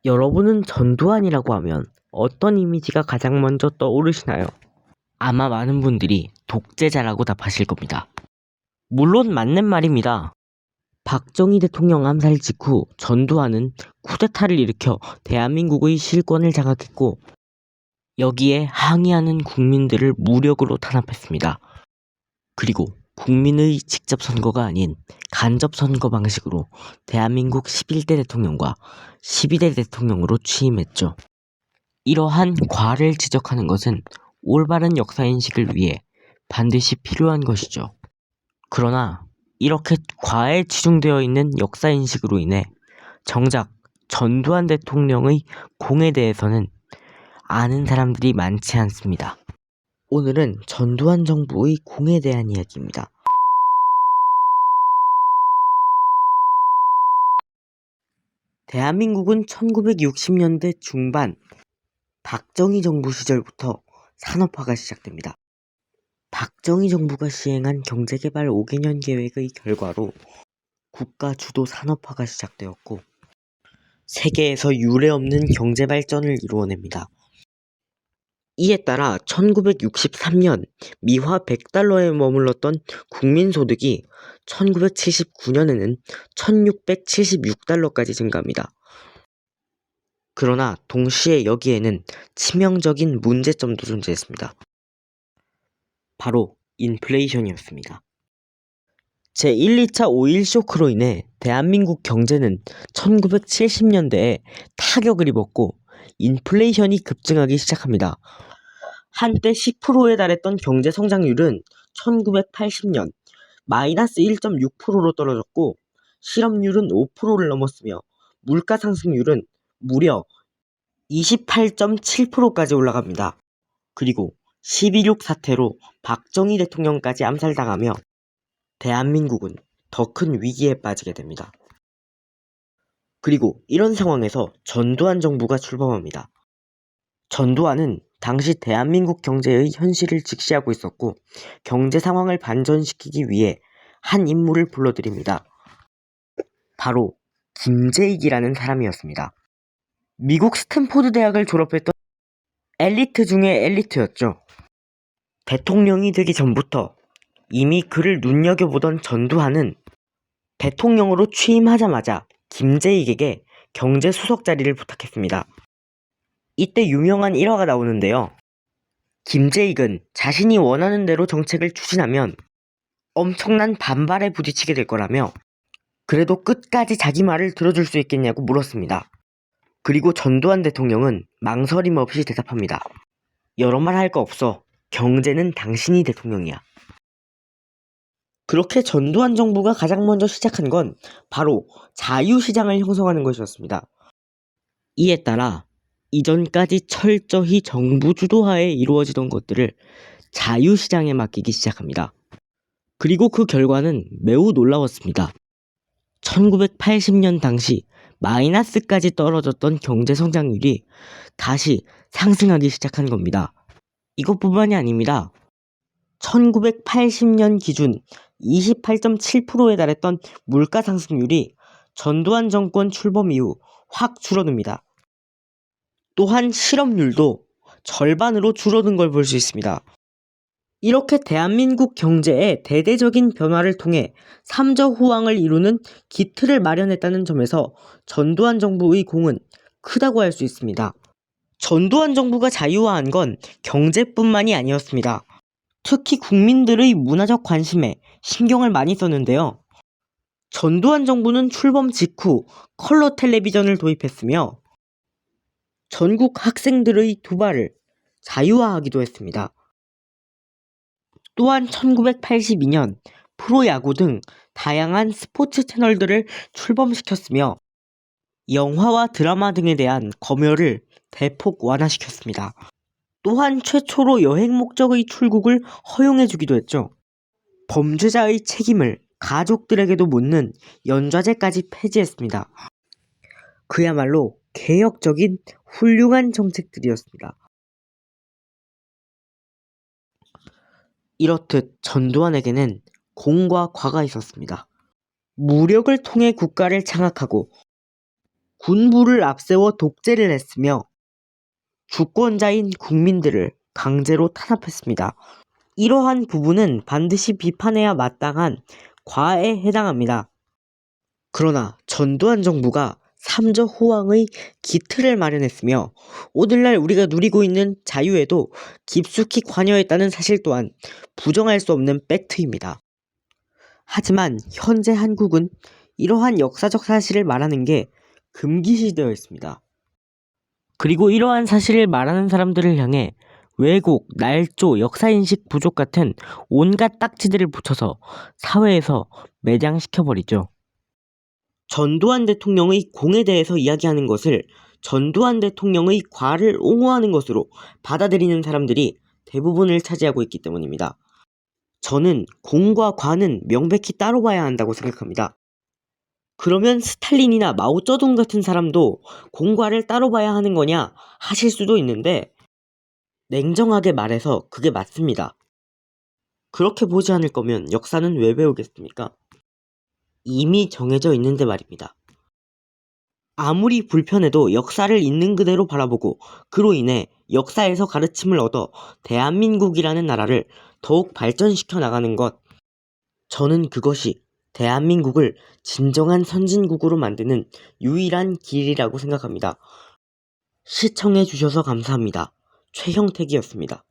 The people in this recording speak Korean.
여러분은 전두환이라고 하면 어떤 이미지가 가장 먼저 떠오르시나요? 아마 많은 분들이 독재자라고 답하실 겁니다. 물론 맞는 말입니다. 박정희 대통령 암살 직후 전두환은 쿠데타를 일으켜 대한민국의 실권을 장악했고 여기에 항의하는 국민들을 무력으로 탄압했습니다. 그리고 국민의 직접 선거가 아닌 간접 선거 방식으로 대한민국 11대 대통령과 12대 대통령으로 취임했죠. 이러한 과를 지적하는 것은 올바른 역사인식을 위해 반드시 필요한 것이죠. 그러나 이렇게 과에 치중되어 있는 역사인식으로 인해 정작 전두환 대통령의 공에 대해서는 아는 사람들이 많지 않습니다. 오늘은 전두환 정부의 공에 대한 이야기입니다. 대한민국은 1960년대 중반 박정희 정부 시절부터 산업화가 시작됩니다. 박정희 정부가 시행한 경제개발 5개년 계획의 결과로 국가 주도 산업화가 시작되었고 세계에서 유례없는 경제발전을 이루어냅니다. 이에 따라 1963년 미화 100달러에 머물렀던 국민소득이 1979년에는 1676달러까지 증가합니다. 그러나 동시에 여기에는 치명적인 문제점도 존재했습니다. 바로 인플레이션이었습니다. 제1, 2차 오일 쇼크로 인해 대한민국 경제는 1970년대에 타격을 입었고 인플레이션이 급증하기 시작합니다. 한때 10%에 달했던 경제 성장률은 1980년 마이너스 1.6%로 떨어졌고 실업률은 5%를 넘었으며 물가 상승률은 무려 28.7%까지 올라갑니다. 그리고 12.6 사태로 박정희 대통령까지 암살당하며 대한민국은 더 큰 위기에 빠지게 됩니다. 그리고 이런 상황에서 전두환 정부가 출범합니다. 전두환은 당시 대한민국 경제의 현실을 직시하고 있었고 경제 상황을 반전시키기 위해 한 인물을 불러들입니다. 바로 김재익이라는 사람이었습니다. 미국 스탠포드 대학을 졸업했던 엘리트 중의 엘리트였죠. 대통령이 되기 전부터 이미 그를 눈여겨보던 전두환은 대통령으로 취임하자마자 김재익에게 경제수석 자리를 부탁했습니다. 이때 유명한 일화가 나오는데요. 김재익은 자신이 원하는 대로 정책을 추진하면 엄청난 반발에 부딪히게 될 거라며 그래도 끝까지 자기 말을 들어줄 수 있겠냐고 물었습니다. 그리고 전두환 대통령은 망설임 없이 대답합니다. 여러 말 할 거 없어. 경제는 당신이 대통령이야. 그렇게 전두환 정부가 가장 먼저 시작한 건 바로 자유시장을 형성하는 것이었습니다. 이에 따라 이전까지 철저히 정부 주도하에 이루어지던 것들을 자유시장에 맡기기 시작합니다. 그리고 그 결과는 매우 놀라웠습니다. 1980년 당시 마이너스까지 떨어졌던 경제성장률이 다시 상승하기 시작한 겁니다. 이것뿐만이 아닙니다. 1980년 기준 28.7%에 달했던 물가 상승률이 전두환 정권 출범 이후 확 줄어듭니다. 또한 실업률도 절반으로 줄어든 걸 볼 수 있습니다. 이렇게 대한민국 경제의 대대적인 변화를 통해 삼저후왕을 이루는 기틀을 마련했다는 점에서 전두환 정부의 공은 크다고 할 수 있습니다. 전두환 정부가 자유화한 건 경제뿐만이 아니었습니다. 특히 국민들의 문화적 관심에 신경을 많이 썼는데요. 전두환 정부는 출범 직후 컬러 텔레비전을 도입했으며 전국 학생들의 두발을 자유화하기도 했습니다. 또한 1982년 프로야구 등 다양한 스포츠 채널들을 출범시켰으며 영화와 드라마 등에 대한 검열을 대폭 완화시켰습니다. 또한 최초로 여행 목적의 출국을 허용해주기도 했죠. 범죄자의 책임을 가족들에게도 묻는 연좌제까지 폐지했습니다. 그야말로 개혁적인 훌륭한 정책들이었습니다. 이렇듯 전두환에게는 공과 과가 있었습니다. 무력을 통해 국가를 장악하고 군부를 앞세워 독재를 했으며 주권자인 국민들을 강제로 탄압했습니다. 이러한 부분은 반드시 비판해야 마땅한 과에 해당합니다. 그러나 전두환 정부가 삼저 호황의 기틀을 마련했으며 오늘날 우리가 누리고 있는 자유에도 깊숙이 관여했다는 사실 또한 부정할 수 없는 팩트입니다. 하지만 현재 한국은 이러한 역사적 사실을 말하는 게 금기시되어 있습니다. 그리고 이러한 사실을 말하는 사람들을 향해 왜곡, 날조, 역사인식 부족 같은 온갖 딱지들을 붙여서 사회에서 매장시켜버리죠. 전두환 대통령의 공에 대해서 이야기하는 것을 전두환 대통령의 과를 옹호하는 것으로 받아들이는 사람들이 대부분을 차지하고 있기 때문입니다. 저는 공과 과는 명백히 따로 봐야 한다고 생각합니다. 그러면 스탈린이나 마오쩌둥 같은 사람도 공과를 따로 봐야 하는 거냐 하실 수도 있는데 냉정하게 말해서 그게 맞습니다. 그렇게 보지 않을 거면 역사는 왜 배우겠습니까? 이미 정해져 있는데 말입니다. 아무리 불편해도 역사를 있는 그대로 바라보고 그로 인해 역사에서 가르침을 얻어 대한민국이라는 나라를 더욱 발전시켜 나가는 것, 저는 그것이 대한민국을 진정한 선진국으로 만드는 유일한 길이라고 생각합니다. 시청해주셔서 감사합니다. 최형택이었습니다.